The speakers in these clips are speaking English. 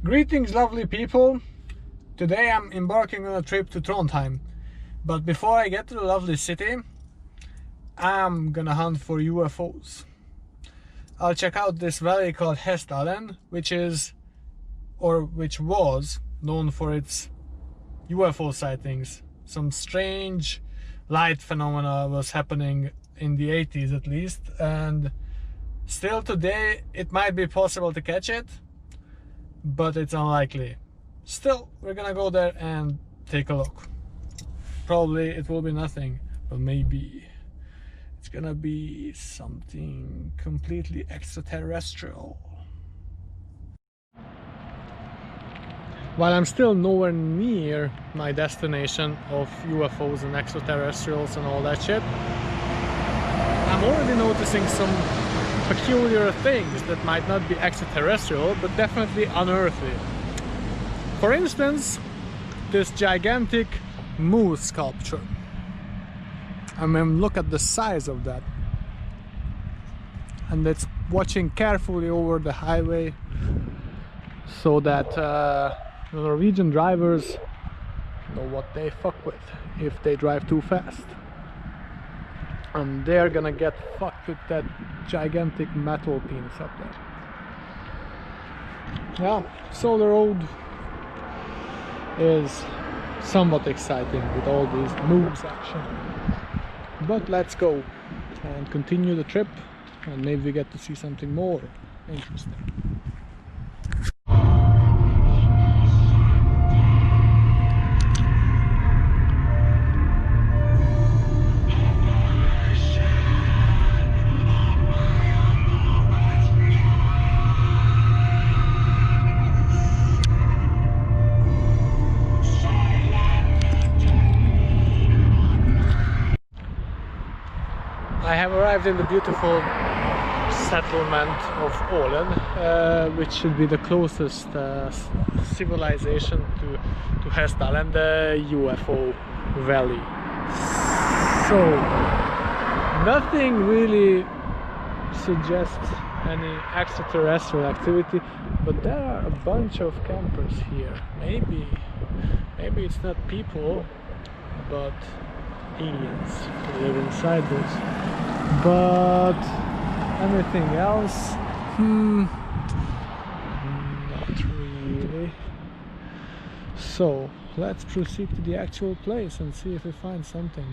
Greetings, lovely people. Today I'm embarking on a trip to Trondheim. But before I get to the lovely city, I'm gonna hunt for UFOs. I'll check out this valley called Hessdalen, which was known for its UFO sightings. Some strange light phenomena was happening in the 80s at least, and still today it might be possible to catch it, but it's unlikely. Still, we're gonna go there and take a look. Probably it will be nothing, but maybe it's gonna be something completely extraterrestrial. While I'm still nowhere near my destination of UFOs and extraterrestrials and all that shit, I'm already noticing some peculiar things that might not be extraterrestrial, but definitely unearthly. For instance, this gigantic moose sculpture. I mean, look at the size of that. And it's watching carefully over the highway so that the Norwegian drivers know what they fuck with if they drive too fast. And they're gonna get fucked with that gigantic metal penis up there. Yeah, so the road is somewhat exciting with all these moves action. But let's go and continue the trip, and maybe we get to see something more interesting. I have arrived in the beautiful settlement of Ålen, which should be the closest civilization to Hessdalen, the UFO Valley. So, nothing really suggests any extraterrestrial activity, but there are a bunch of campers here. Maybe it's not people, but aliens who live inside this. But anything else? Not really. So let's proceed to the actual place and see if we find something.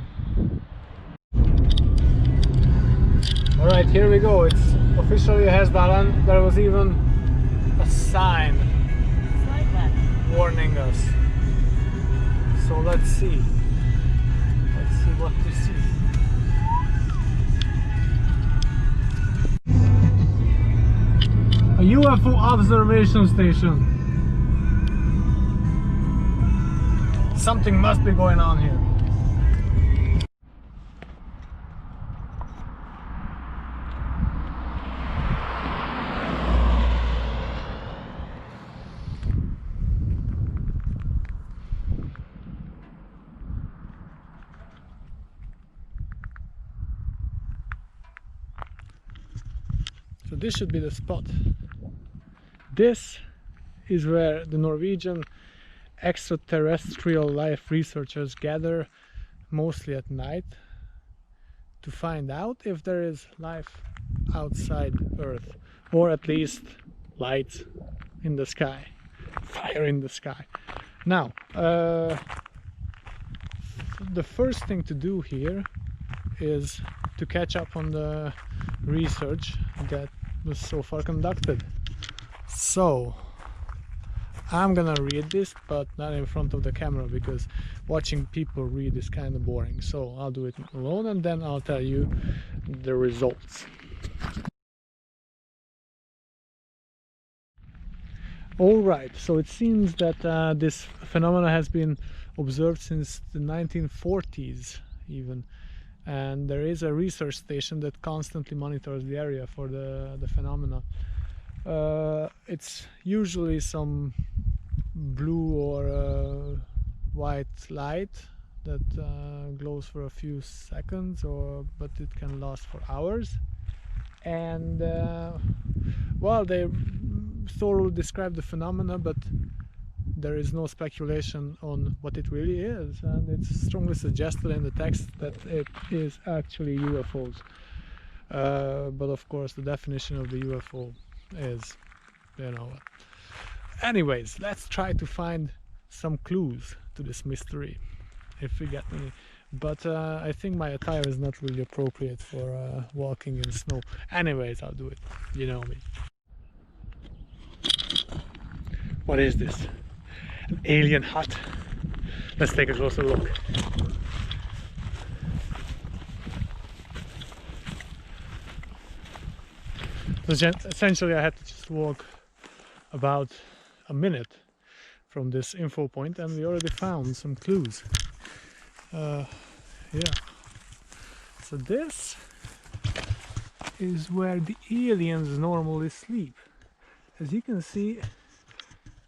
Alright, here we go. It's officially Hessdalen. There was even a sign warning us. So let's see. Let's see what we see. A UFO observation station. Something must be going on here. So this should be the spot. This is where the Norwegian extraterrestrial life researchers gather, mostly at night, to find out if there is life outside Earth, or at least light in the sky, fire in the sky. Now, the first thing to do here is to catch up on the research that was so far conducted. So I'm gonna read this, but not in front of the camera, because watching people read is kind of boring. So I'll do it alone, and then I'll tell you the results. Alright, so it seems that this phenomena has been observed since the 1940s even. And there is a research station that constantly monitors the area for the phenomena. It's usually some blue or white light that glows for a few seconds, but it can last for hours. And well, they thoroughly describe the phenomena, but there is no speculation on what it really is, and it's strongly suggested in the text that it is actually UFOs. But of course the definition of the UFO is, you know. Anyways, let's try to find some clues to this mystery, if we get any. But I think my attire is not really appropriate for walking in snow. Anyways, I'll do it, you know me. What is this? An alien hut? Let's take a closer look. So essentially I had to just walk about a minute from this info point, and we already found some clues. Yeah. So this is where the aliens normally sleep. As you can see,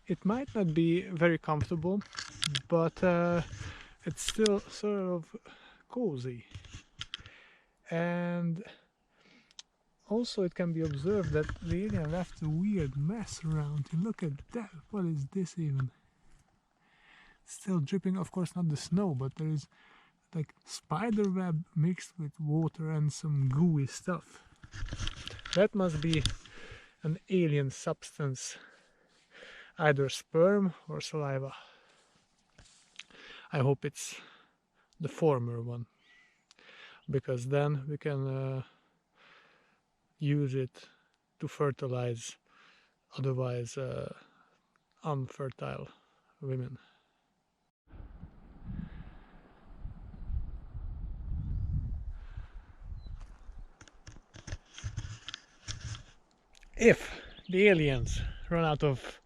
it might not be very comfortable, but it's still sort of cozy. And also it can be observed that the alien left a weird mess around. Look at that. What is this even? Still dripping, of course not the snow, but there is like spider web mixed with water and some gooey stuff. That must be an alien substance, either sperm or saliva. I hope it's the former one, because then we can use it to fertilize otherwise unfertile women. If the aliens run out of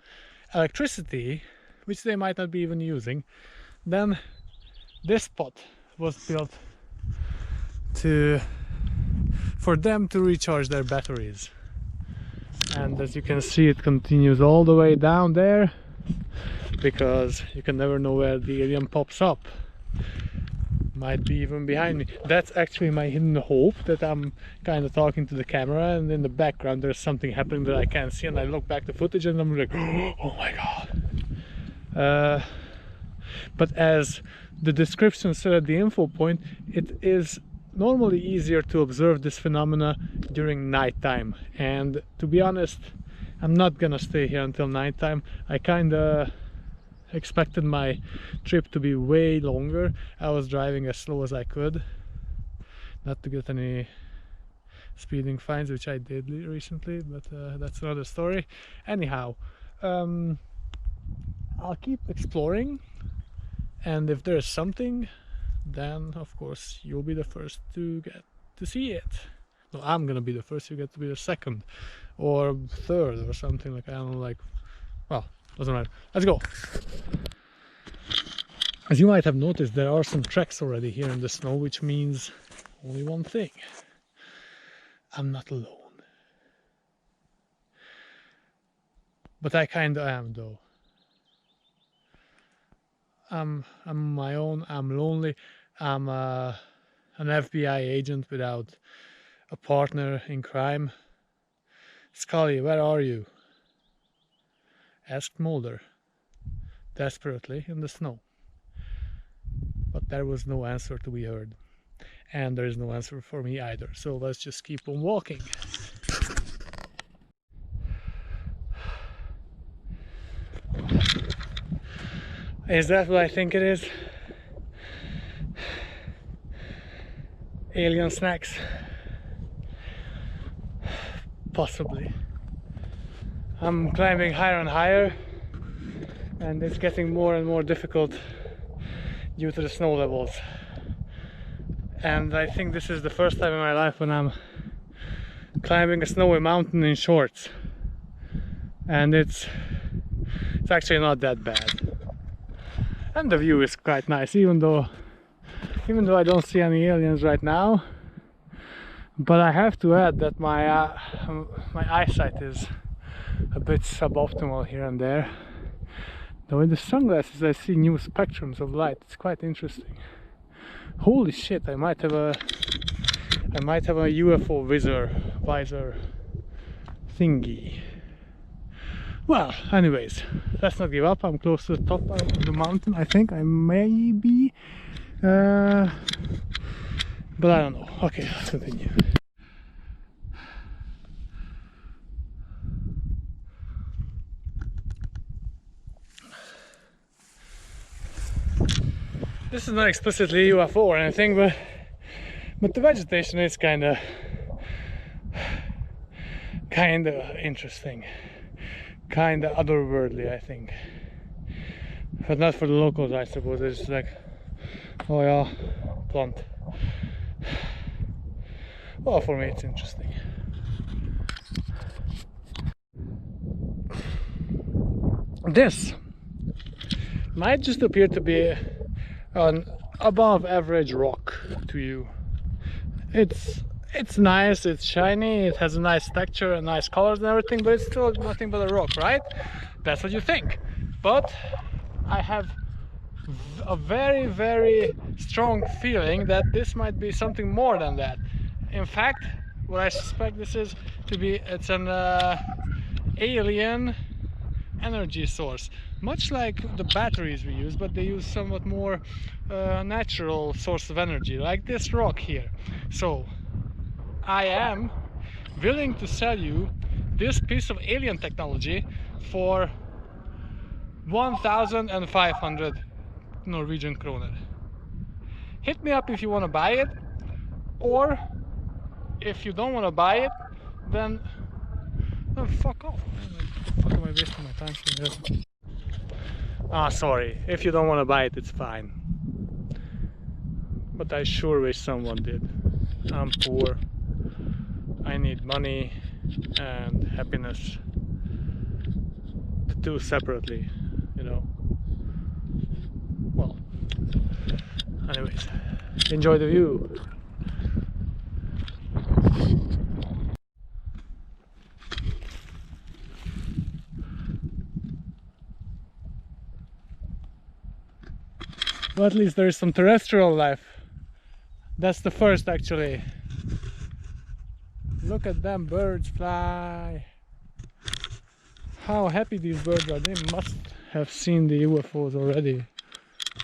electricity, which they might not be even using, then this spot was built for them to recharge their batteries. And as you can see, it continues all the way down there, because you can never know where the alien pops up. Might be even behind me. That's actually my hidden hope, that I'm kind of talking to the camera and in the background there's something happening that I can't see, and I look back the footage and I'm like, oh my god. But as the description said at the info point, it is normally easier to observe this phenomena during nighttime, and to be honest, I'm not gonna stay here until nighttime. I kinda expected my trip to be way longer. I was driving as slow as I could, not to get any speeding fines, which I did recently, but that's another story. Anyhow, I'll keep exploring, and if there's something, then of course you'll be the first to get to see it. No, I'm gonna be the first, you get to be the second or third or something, like, I don't know, like, well, doesn't matter. Let's go. As you might have noticed, there are some tracks already here in the snow, which means only one thing: I'm not alone. But I kinda am, though. I'm on my own, I'm lonely, I'm an FBI agent without a partner in crime. Scully, where are you? Asked Mulder, desperately, in the snow. But there was no answer to be heard. And there is no answer for me either, so let's just keep on walking. Is that what I think it is? Alien snacks? Possibly. I'm climbing higher and higher, and it's getting more and more difficult due to the snow levels. And I think this is the first time in my life when I'm climbing a snowy mountain in shorts. And it's actually not that bad. And the view is quite nice, even though I don't see any aliens right now. But I have to add that my eyesight is a bit suboptimal here and there. Though in the sunglasses I see new spectrums of light. It's quite interesting. Holy shit! I might have a UFO visor thingy. Well, anyways, let's not give up. I'm close to the top of the mountain. I think I may be, but I don't know. Okay, let's continue. This is not explicitly UFO or anything, but the vegetation is kind of interesting, kind of otherworldly, I think. But not for the locals, I suppose. It's like, oh yeah, plant. Well, for me it's interesting. This might just appear to be an above average rock to you. It's nice, it's shiny, it has a nice texture and nice colors and everything, but it's still nothing but a rock, right? That's what you think. But I have a very, very strong feeling that this might be something more than that. In fact, what I suspect this is to be, it's an alien energy source, much like the batteries we use, but they use somewhat more natural source of energy, like this rock here. So I am willing to sell you this piece of alien technology for 1,500 Norwegian kroner. Hit me up if you want to buy it, or if you don't want to buy it, then fuck off. What the fuck am I wasting my time for this? Ah, sorry. If you don't want to buy it, it's fine. But I sure wish someone did. I'm poor. I need money and happiness. The two separately, you know. Well, anyways, enjoy the view. Well, at least there is some terrestrial life. That's the first, actually. Look at them birds fly. How happy these birds are. They must have seen the UFOs already.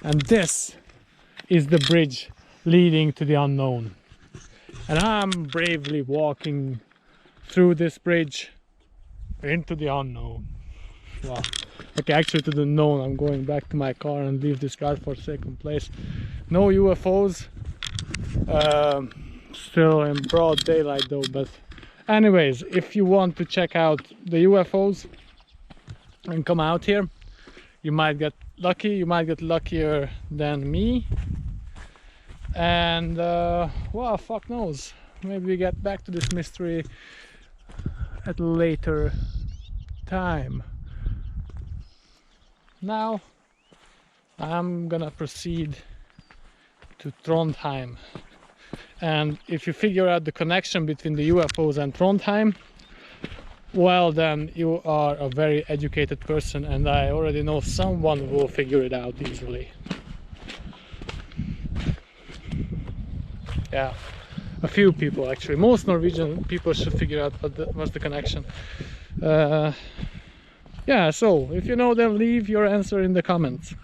And this is the bridge leading to the unknown. And I'm bravely walking through this bridge into the unknown. Wow. Okay, actually to the known. I'm going back to my car and leave this godforsaken place. No UFOs. Still in broad daylight though, but anyways, if you want to check out the UFOs and come out here, you might get lucky. You might get luckier than me, and well, fuck knows, maybe we get back to this mystery at a later time. Now I'm gonna proceed to Trondheim. And if you figure out the connection between the UFOs and Trondheim, well, then you are a very educated person, and I already know someone who will figure it out easily. Yeah, a few people actually. Most Norwegian people should figure out what's the connection. Yeah, so if you know, then leave your answer in the comments.